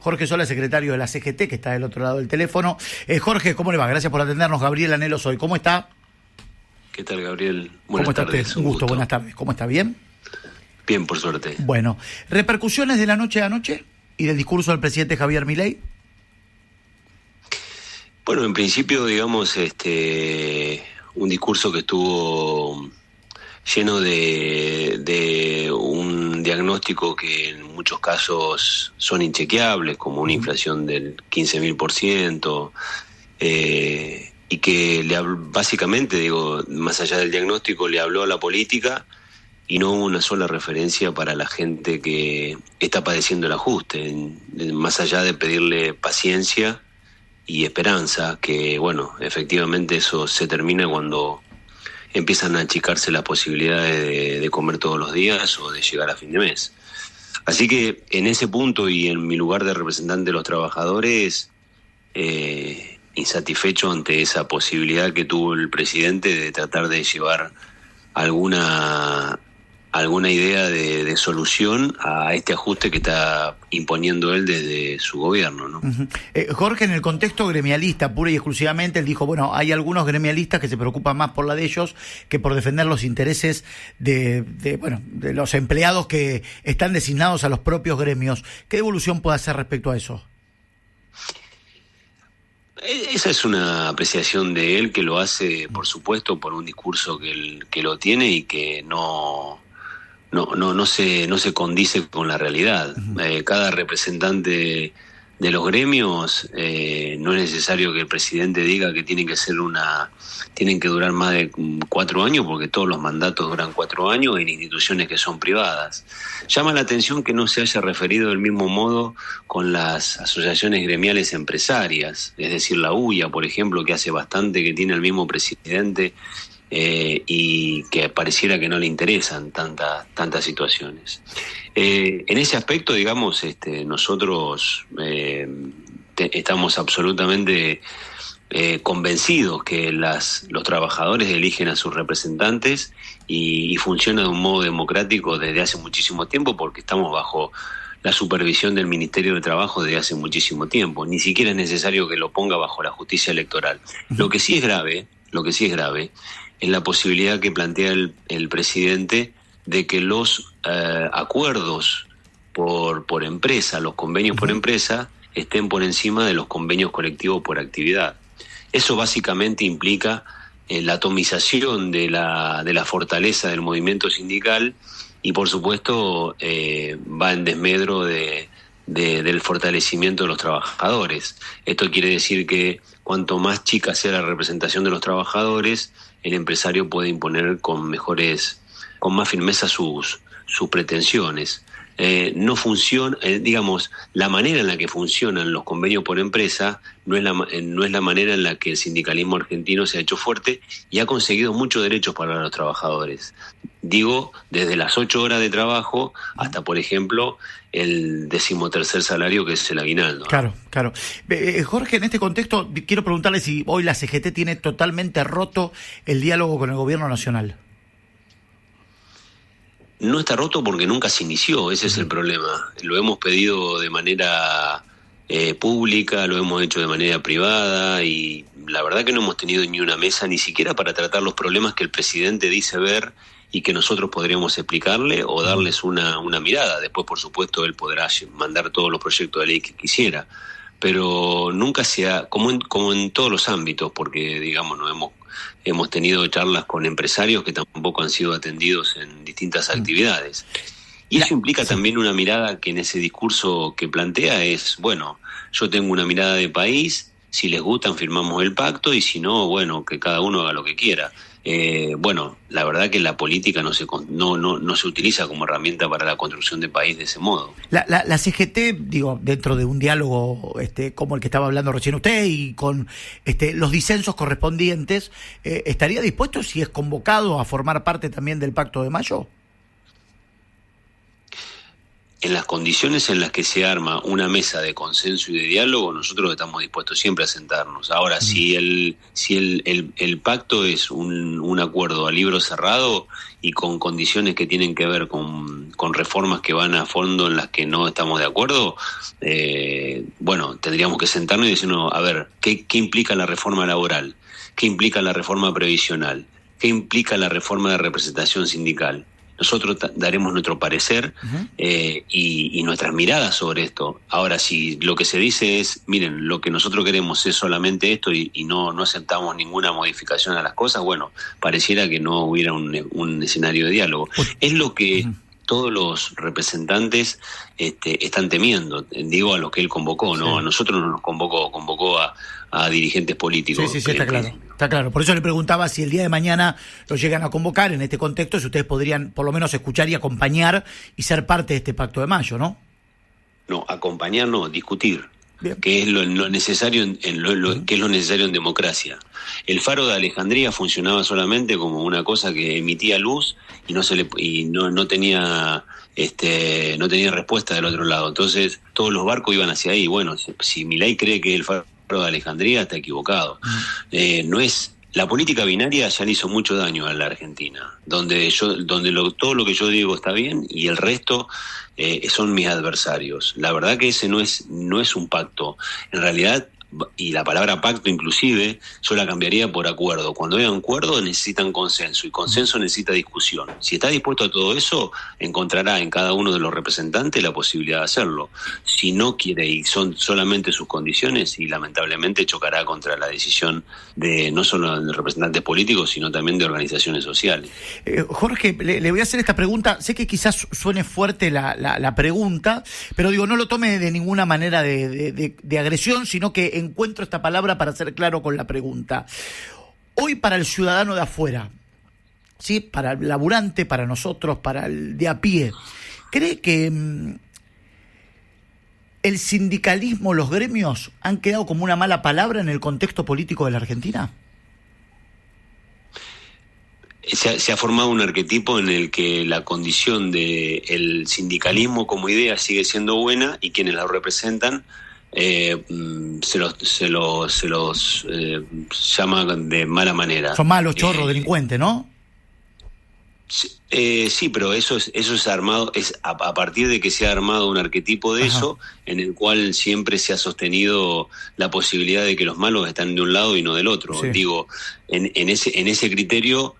Jorge Sola, secretario de la CGT, que está del otro lado del teléfono. Jorge, ¿cómo le va? Gracias por atendernos. Gabriel Anhelo soy. ¿Cómo está? ¿Qué tal, Gabriel? Buenas tardes. Un gusto, buenas tardes. ¿Cómo está? ¿Bien? Bien, por suerte. Bueno, ¿repercusiones de la noche a anoche y del discurso del presidente Javier Milei? Bueno, en principio, digamos, un discurso que estuvo lleno de un diagnóstico que en muchos casos son inchequeables, como una inflación del 15.000%, y que básicamente, digo, más allá del diagnóstico, le habló a la política y no hubo una sola referencia para la gente que está padeciendo el ajuste, más allá de pedirle paciencia y esperanza, que bueno, efectivamente eso se termina cuando empiezan a achicarse las posibilidades de comer todos los días o de llegar a fin de mes. Así que en ese punto y en mi lugar de representante de los trabajadores, insatisfecho ante esa posibilidad que tuvo el presidente de tratar de llevar alguna idea de solución a este ajuste que está imponiendo él desde su gobierno, ¿no? Jorge, en el contexto gremialista, pura y exclusivamente, él dijo, bueno, hay algunos gremialistas que se preocupan más por la de ellos que por defender los intereses de los empleados que están designados a los propios gremios. ¿Qué evolución puede hacer respecto a eso? Esa es una apreciación de él que lo hace, por supuesto, por un discurso que lo tiene y que no se condice con la realidad. Cada representante de los gremios, no es necesario que el presidente diga que tienen que durar más de 4 años, porque todos los mandatos duran 4 años en instituciones que son privadas. Llama la atención que no se haya referido del mismo modo con las asociaciones gremiales empresarias, es decir, la UIA, por ejemplo, que hace bastante que tiene el mismo presidente, y que pareciera que no le interesan tantas situaciones. En ese aspecto, digamos, nosotros estamos absolutamente convencidos que los trabajadores eligen a sus representantes y funciona de un modo democrático desde hace muchísimo tiempo, porque estamos bajo la supervisión del Ministerio de Trabajo desde hace muchísimo tiempo. Ni siquiera es necesario que lo ponga bajo la justicia electoral. Lo que sí es grave es la posibilidad que plantea el presidente de que los acuerdos por empresa, los convenios por empresa, estén por encima de los convenios colectivos por actividad. Eso básicamente implica la atomización de la fortaleza del movimiento sindical y, por supuesto, va en desmedro del fortalecimiento de los trabajadores. Esto quiere decir que cuanto más chica sea la representación de los trabajadores, el empresario puede imponer con más firmeza sus pretensiones. No funciona, digamos, la manera en la que funcionan los convenios por empresa no es la manera en la que el sindicalismo argentino se ha hecho fuerte y ha conseguido muchos derechos para los trabajadores. Digo, desde las 8 horas de trabajo hasta, por ejemplo, el 13º salario, que es el aguinaldo. Claro. Jorge, en este contexto, quiero preguntarle si hoy la CGT tiene totalmente roto el diálogo con el gobierno nacional. No está roto porque nunca se inició, ese es el problema. Lo hemos pedido de manera pública, lo hemos hecho de manera privada y la verdad que no hemos tenido ni una mesa ni siquiera para tratar los problemas que el presidente dice ver y que nosotros podríamos explicarle o darles una mirada. Después, por supuesto, él podrá mandar todos los proyectos de ley que quisiera, pero nunca se ha, como en todos los ámbitos, porque digamos no hemos tenido charlas con empresarios que tampoco han sido atendidos en distintas actividades. Y eso implica también una mirada que en ese discurso que plantea es, bueno, yo tengo una mirada de país, si les gustan firmamos el pacto y si no, bueno, que cada uno haga lo que quiera. Bueno, la verdad que la política no se utiliza como herramienta para la construcción de país de ese modo. La CGT, digo, dentro de un diálogo como el que estaba hablando recién usted y con los disensos correspondientes, ¿estaría dispuesto, si es convocado, a formar parte también del Pacto de Mayo? en las condiciones en las que se arma una mesa de consenso y de diálogo, nosotros estamos dispuestos siempre a sentarnos. Ahora, si el pacto es un acuerdo a libro cerrado y con condiciones que tienen que ver con reformas que van a fondo en las que no estamos de acuerdo, bueno, tendríamos que sentarnos y decirnos, a ver, ¿qué implica la reforma laboral? ¿Qué implica la reforma previsional? ¿Qué implica la reforma de representación sindical? Nosotros daremos nuestro parecer y nuestras miradas sobre esto. Ahora, si lo que se dice es, miren, lo que nosotros queremos es solamente esto y no aceptamos ninguna modificación a las cosas, bueno, pareciera que no hubiera un escenario de diálogo. Es lo que todos los representantes están temiendo, digo, a los que él convocó, ¿no? Sí. A nosotros no nos convocó a dirigentes políticos. Sí, está claro. Está claro. Por eso le preguntaba si el día de mañana lo llegan a convocar en este contexto, si ustedes podrían por lo menos escuchar y acompañar y ser parte de este Pacto de Mayo, ¿no? No, acompañar no, discutir. Bien. Que es lo necesario que es lo necesario en democracia. El Faro de Alejandría funcionaba solamente como una cosa que emitía luz y no tenía respuesta del otro lado. Entonces todos los barcos iban hacia ahí. Bueno, si Milei cree que el Faro de Alejandría, está equivocado. No es. La política binaria ya le hizo mucho daño a la Argentina, donde todo lo que yo digo está bien y el resto son mis adversarios. La verdad que ese no es un pacto. En realidad, y la palabra pacto inclusive, yo la cambiaría por acuerdo. Cuando hay un acuerdo necesitan consenso, y consenso necesita discusión. Si está dispuesto a todo eso, encontrará en cada uno de los representantes la posibilidad de hacerlo. Si no quiere y son solamente sus condiciones, y lamentablemente chocará contra la decisión de no solo de representantes políticos, sino también de organizaciones sociales. Jorge, le voy a hacer esta pregunta. Sé que quizás suene fuerte la pregunta, pero digo, no lo tome de ninguna manera de agresión, sino que encuentro esta palabra para ser claro con la pregunta. Hoy, para el ciudadano de afuera, ¿sí? Para el laburante, para nosotros, para el de a pie, ¿cree que el sindicalismo, los gremios, han quedado como una mala palabra en el contexto político de la Argentina? Se ha formado un arquetipo en el que la condición del sindicalismo como idea sigue siendo buena y quienes la representan se los llama de mala manera. Son malos, chorros, delincuentes, ¿no? Sí, pero eso es armado, es a partir de que se ha armado un arquetipo de eso, en el cual siempre se ha sostenido la posibilidad de que los malos están de un lado y no del otro. Sí. Digo, en ese criterio,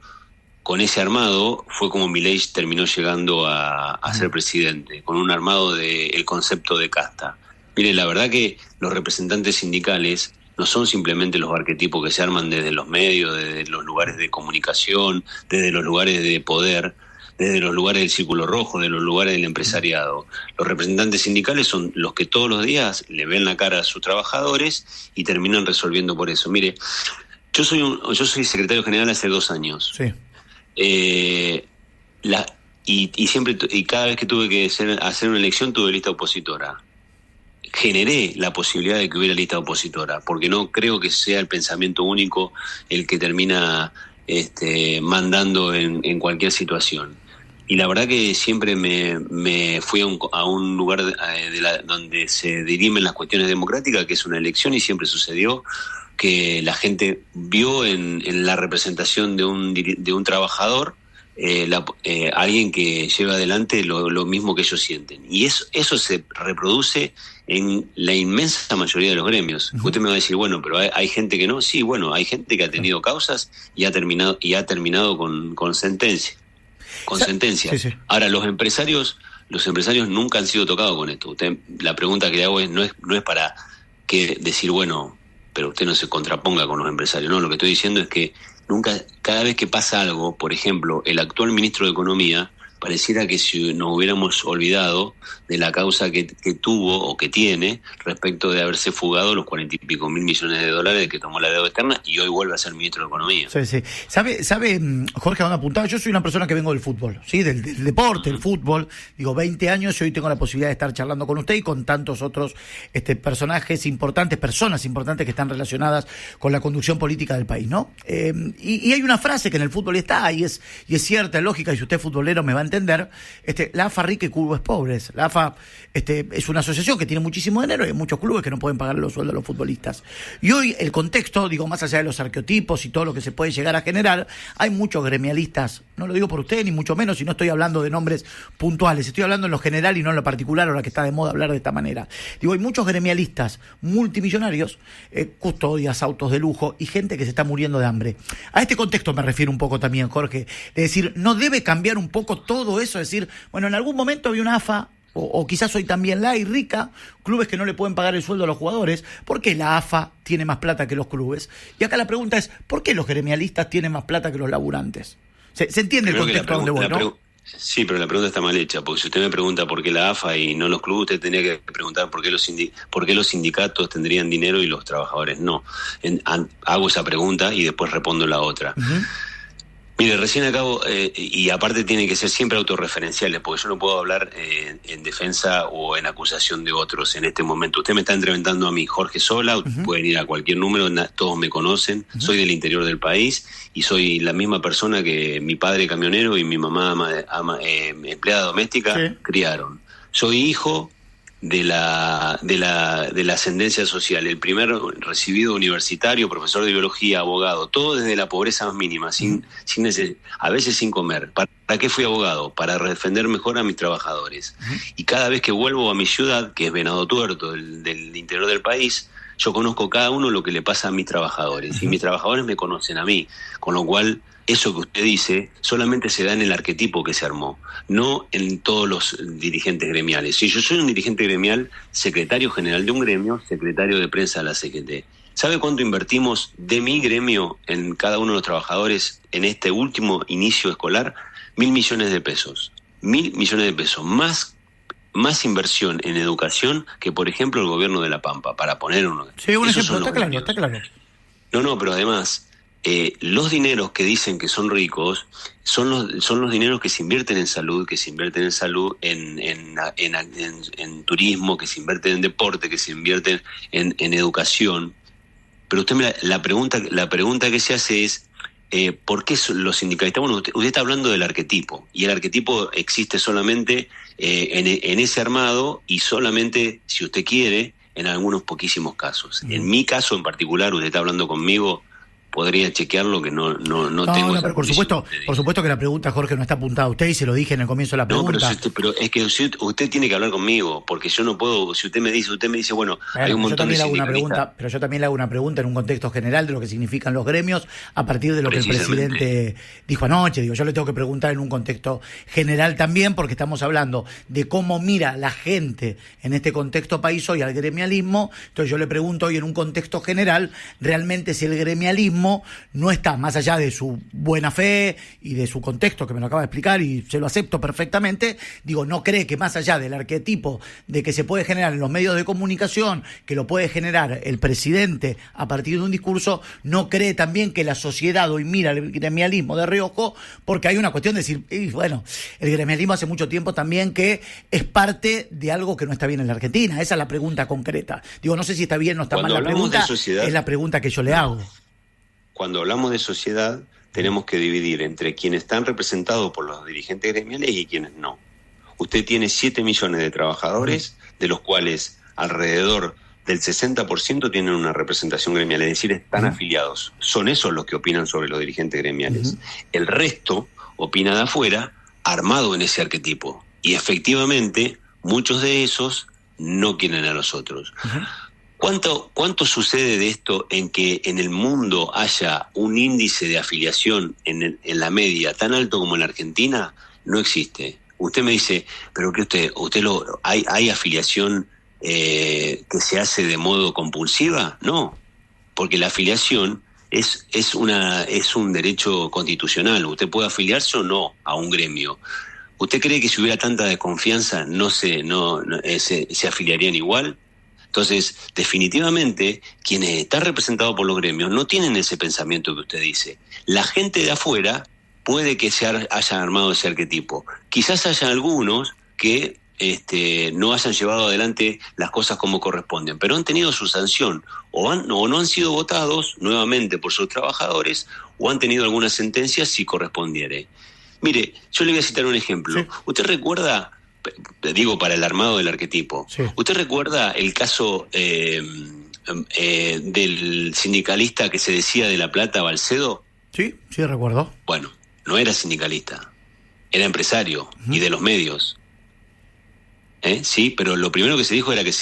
con ese armado, fue como Milei terminó llegando a ser presidente, con un armado del concepto de casta. Mire, la verdad que los representantes sindicales no son simplemente los arquetipos que se arman desde los medios, desde los lugares de comunicación, desde los lugares de poder, desde los lugares del Círculo Rojo, de los lugares del empresariado. Los representantes sindicales son los que todos los días le ven la cara a sus trabajadores y terminan resolviendo por eso. Mire, yo soy secretario general hace 2 años. Sí. Y cada vez que tuve que hacer una elección tuve lista opositora. Generé la posibilidad de que hubiera lista opositora, porque no creo que sea el pensamiento único el que termina mandando en cualquier situación. Y la verdad que siempre me fui a un lugar donde se dirimen las cuestiones democráticas, que es una elección, y siempre sucedió que la gente vio en la representación de un trabajador alguien que lleva adelante lo mismo que ellos sienten. Y eso se reproduce en la inmensa mayoría de los gremios. Uh-huh. Usted me va a decir, bueno, pero hay gente que no. Sí, bueno, hay gente que ha tenido causas y ha terminado con sentencia. Con sentencia. Sí, sí. Ahora, los empresarios nunca han sido tocados con esto. La pregunta que le hago no es para decir, bueno, pero usted no se contraponga con los empresarios. No, lo que estoy diciendo es que cada vez que pasa algo, por ejemplo, el actual ministro de Economía, pareciera que si nos hubiéramos olvidado de la causa que tuvo o que tiene respecto de haberse fugado los 40 y pico mil millones de dólares que tomó la deuda externa, y hoy vuelve a ser ministro de Economía. Sí, sí. ¿Sabe, Jorge, a dónde apuntaba? Yo soy una persona que vengo del fútbol, ¿sí? Del deporte, del fútbol. Digo, 20 años y hoy tengo la posibilidad de estar charlando con usted y con tantos otros personajes importantes, personas importantes que están relacionadas con la conducción política del país, ¿no? Y hay una frase que en el fútbol está, y es cierta, es lógica, y si usted es futbolero me va a entender, la AFA rica y clubes pobres. La AFA es una asociación que tiene muchísimo dinero y hay muchos clubes que no pueden pagar los sueldos de los futbolistas. Y hoy el contexto, digo, más allá de los arqueotipos y todo lo que se puede llegar a generar, hay muchos gremialistas, no lo digo por usted ni mucho menos, y no estoy hablando de nombres puntuales, estoy hablando en lo general y no en lo particular, ahora que está de moda hablar de esta manera. Digo, hay muchos gremialistas multimillonarios, custodias, autos de lujo y gente que se está muriendo de hambre. A este contexto me refiero un poco también, Jorge, de decir, ¿no debe cambiar un poco todo eso? Es decir, bueno, en algún momento había una AFA, o quizás hoy también la hay rica, clubes que no le pueden pagar el sueldo a los jugadores. ¿Por qué la AFA tiene más plata que los clubes? Y acá la pregunta es, ¿por qué los gremialistas tienen más plata que los laburantes? ¿Se entiende el contexto donde voy, no? Sí, pero la pregunta está mal hecha, porque si usted me pregunta por qué la AFA y no los clubes, usted tendría que preguntar por qué los sindicatos tendrían dinero y los trabajadores no. Hago esa pregunta y después respondo la otra. Uh-huh. Mire, recién acabo, y aparte tienen que ser siempre autorreferenciales, porque yo no puedo hablar en defensa o en acusación de otros en este momento. Usted me está entrevistando a mí, Jorge Sola, pueden ir a cualquier número, todos me conocen, soy del interior del país y soy la misma persona que mi padre camionero y mi mamá empleada doméstica criaron. Soy hijo de la ascendencia social, el primer recibido universitario, profesor de biología, abogado, todo desde la pobreza más mínima, a veces sin comer. ¿Para qué fui abogado? Para defender mejor a mis trabajadores. Y cada vez que vuelvo a mi ciudad, que es Venado Tuerto, del interior del país, yo conozco cada uno lo que le pasa a mis trabajadores, y mis trabajadores me conocen a mí, con lo cual eso que usted dice solamente se da en el arquetipo que se armó, no en todos los dirigentes gremiales. Si yo soy un dirigente gremial, secretario general de un gremio, secretario de prensa de la CGT. ¿Sabe cuánto invertimos de mi gremio en cada uno de los trabajadores en este último inicio escolar? 1.000 millones de pesos. 1.000 millones de pesos. Más inversión en educación que, por ejemplo, el gobierno de La Pampa, para poner uno. Sí, un ejemplo, está claro. No, pero además, los dineros que dicen que son ricos son los dineros que se invierten en salud, en turismo, que se invierten en deporte, que se invierten en educación. Pero usted la pregunta que se hace es, ¿por qué los sindicalistas? Bueno, usted está hablando del arquetipo, y el arquetipo existe solamente en ese armado, y solamente, si usted quiere, en algunos poquísimos casos. En mi caso en particular, usted está hablando conmigo, podría chequearlo, que no tengo. No, pero por supuesto que la pregunta, Jorge, no está apuntada a usted, y se lo dije en el comienzo de la pregunta. No, pero es que usted tiene que hablar conmigo, porque yo no puedo. Si usted me dice, bueno, hay un montón de sindicalistas. Pero yo también le hago una pregunta en un contexto general de lo que significan los gremios a partir de lo que el presidente dijo anoche. Yo le tengo que preguntar en un contexto general también, porque estamos hablando de cómo mira la gente en este contexto país hoy al gremialismo. Entonces yo le pregunto hoy en un contexto general, realmente si el gremialismo no está, más allá de su buena fe y de su contexto, que me lo acaba de explicar y se lo acepto perfectamente, digo, no cree que más allá del arquetipo de que se puede generar en los medios de comunicación, que lo puede generar el presidente a partir de un discurso, no cree también que la sociedad hoy mira el gremialismo de reojo, porque hay una cuestión de decir, bueno, el gremialismo hace mucho tiempo también que es parte de algo que no está bien en la Argentina. Esa es la pregunta concreta. Digo, no sé si está bien o está mal la pregunta, es la pregunta que yo le hago. Cuando hablamos de sociedad, tenemos que dividir entre quienes están representados por los dirigentes gremiales y quienes no. Usted tiene 7 millones de trabajadores, de los cuales alrededor del 60% tienen una representación gremial, es decir, están afiliados. Son esos los que opinan sobre los dirigentes gremiales. El resto opina de afuera, armado en ese arquetipo. Y efectivamente, muchos de esos no quieren a los otros. ¿Cuánto sucede de esto en que en el mundo haya un índice de afiliación en la media tan alto como en la Argentina? No existe. Usted me dice, pero que hay afiliación que se hace de modo compulsiva. No, porque la afiliación es un derecho constitucional. Usted puede afiliarse o no a un gremio. ¿Usted cree que si hubiera tanta desconfianza se afiliarían igual? Entonces, definitivamente, quienes están representados por los gremios no tienen ese pensamiento que usted dice. La gente de afuera puede que hayan armado ese arquetipo. Quizás haya algunos que no hayan llevado adelante las cosas como corresponden, pero han tenido su sanción, o no han sido votados nuevamente por sus trabajadores, o han tenido alguna sentencia si correspondiere. Mire, yo le voy a citar un ejemplo. Sí. ¿Usted recuerda, digo para el armado del arquetipo, Sí. ¿usted recuerda el caso del sindicalista que se decía de La Plata, Balcedo? Sí, sí, recuerdo. Bueno, no era sindicalista, era empresario y de los medios. Sí, pero lo primero que se dijo era que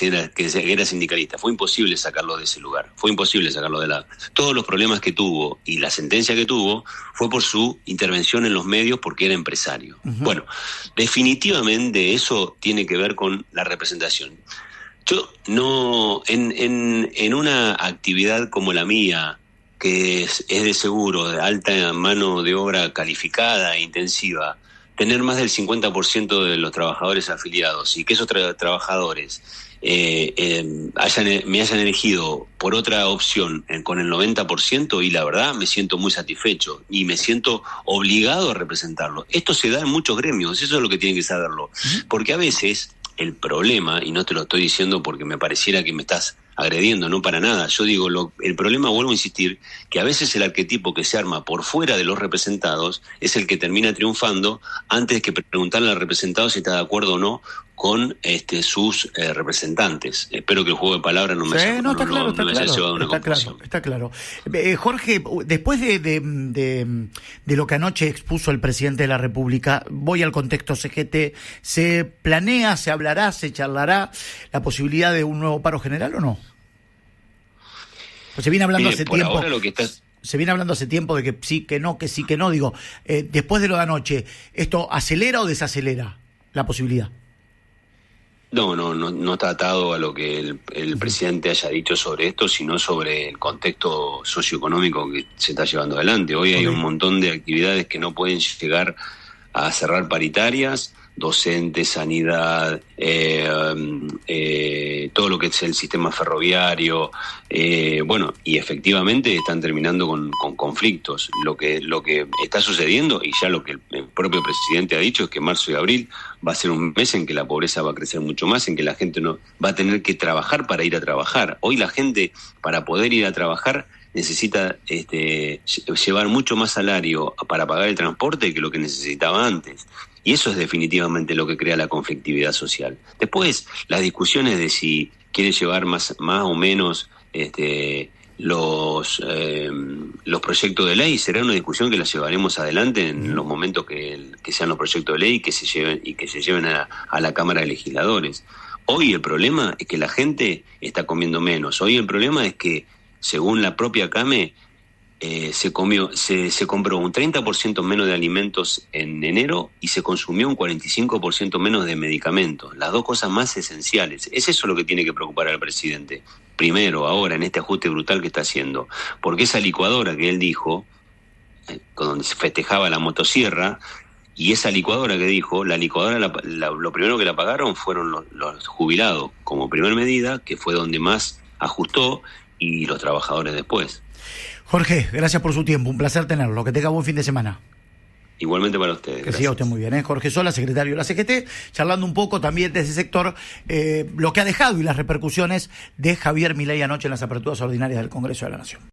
era sindicalista. Fue imposible sacarlo de ese lugar. Fue imposible sacarlo de la... Todos los problemas que tuvo y la sentencia que tuvo fue por su intervención en los medios porque era empresario. Bueno, definitivamente eso tiene que ver con la representación. Yo no... En una actividad como la mía, que es de seguro, de alta mano de obra calificada e intensiva, tener más del 50% de los trabajadores afiliados y que esos trabajadores me hayan elegido por otra opción con el 90%, y la verdad me siento muy satisfecho y me siento obligado a representarlo. Esto se da en muchos gremios, eso es lo que tienen que saberlo, porque a veces el problema, y no te lo estoy diciendo porque me pareciera que me estás agrediendo, no para nada, yo digo, el problema, vuelvo a insistir, que a veces el arquetipo que se arma por fuera de los representados es el que termina triunfando antes que preguntarle al representado si está de acuerdo o no con sus representantes. Espero que el juego de palabras no me haya llevado a una confusión. Está claro. Jorge, después de lo que anoche expuso el presidente de la República, voy al contexto CGT, ¿se planea, se hablará, se charlará la posibilidad de un nuevo paro general o no? Pues se viene hablando hace tiempo. Ahora lo que Se viene hablando hace tiempo de que sí, que no, que sí, que no. Digo, después de lo de anoche, ¿esto acelera o desacelera la posibilidad? No está atado a lo que el presidente haya dicho sobre esto, sino sobre el contexto socioeconómico que se está llevando adelante. Hoy hay un montón de actividades que no pueden llegar a cerrar paritarias, docentes, sanidad, todo lo que es el sistema ferroviario, y efectivamente están terminando con conflictos. Lo que está sucediendo, y ya lo que el propio presidente ha dicho, es que marzo y abril va a ser un mes en que la pobreza va a crecer mucho más, en que la gente no va a tener que trabajar para ir a trabajar. Hoy la gente, para poder ir a trabajar, necesita llevar mucho más salario para pagar el transporte que lo que necesitaba antes. Y eso es definitivamente lo que crea la conflictividad social. Después, las discusiones de si quiere llevar más o menos los proyectos de ley, será una discusión que la llevaremos adelante en los momentos que sean los proyectos de ley y que se lleven a la Cámara de Legisladores. Hoy el problema es que la gente está comiendo menos. Hoy el problema es que, según la propia CAME, se compró un 30% menos de alimentos en enero y se consumió un 45% menos de medicamentos, las dos cosas más esenciales. Es eso lo que tiene que preocupar al presidente, primero, ahora, en este ajuste brutal que está haciendo, porque esa licuadora que él dijo, donde se festejaba la motosierra, y esa licuadora que dijo, la licuadora lo primero que la pagaron fueron los jubilados, como primer medida, que fue donde más ajustó, y los trabajadores después. Jorge, gracias por su tiempo, un placer tenerlo, que tenga buen fin de semana. Igualmente para ustedes. Que siga usted muy bien, Jorge Sola, secretario de la CGT, charlando un poco también de ese sector, lo que ha dejado y las repercusiones de Javier Milei anoche en las aperturas ordinarias del Congreso de la Nación.